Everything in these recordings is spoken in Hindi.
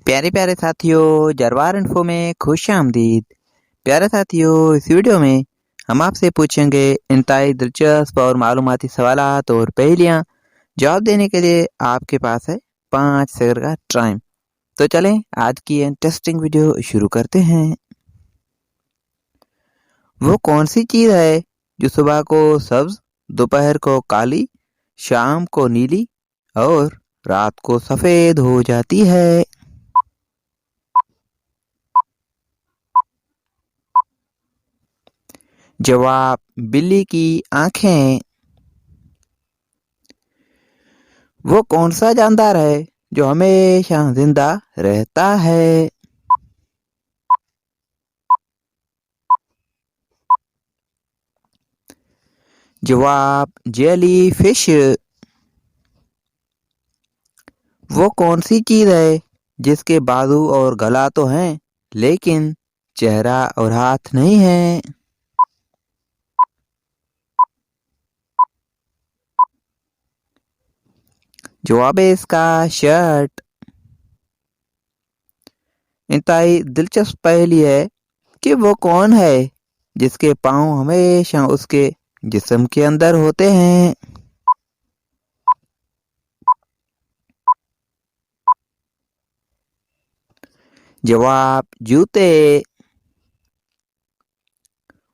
प्यारे प्यारे साथियों, जरवार इन्फो में खुश आमदीद। प्यारे साथियों, इस वीडियो में हम आपसे पूछेंगे इंतहाई दिलचस्प और मालूमाती सवालात और पहेलियाँ। जवाब देने के लिए आपके पास है 5 सेकंड का टाइम। तो चलें आज की इंटरेस्टिंग वीडियो शुरू करते हैं। वो कौन सी चीज़ है जो सुबह को सब्ज, दोपहर को काली, शाम को नीली और रात को सफेद हो जाती है? जवाब बिल्ली की आंखें। वो कौन सा जानदार है जो हमेशा जिंदा रहता है? जवाब जेली फिश। वो कौन सी चीज है जिसके बाजू और गला तो हैं लेकिन चेहरा और हाथ नहीं है? जवाब है इसका शर्ट। इंतहाई दिलचस्प पहेली है कि वो कौन है जिसके पाँव हमेशा उसके जिस्म के अंदर होते हैं? जवाब जूते।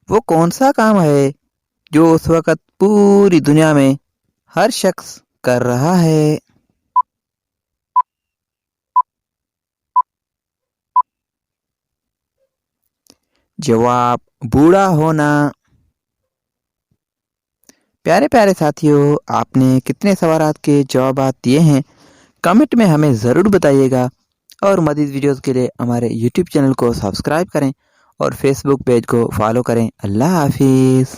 वो कौन सा काम है जो उस वक्त पूरी दुनिया में हर शख्स कर रहा है? जवाब बूढ़ा होना। प्यारे प्यारे साथियों, आपने कितने सवालात के जवाब दिए हैं कमेंट में हमें ज़रूर बताइएगा। और मज़ीद वीडियोस के लिए हमारे यूट्यूब चैनल को सब्सक्राइब करें और फेसबुक पेज को फॉलो करें। अल्लाह हाफिज़।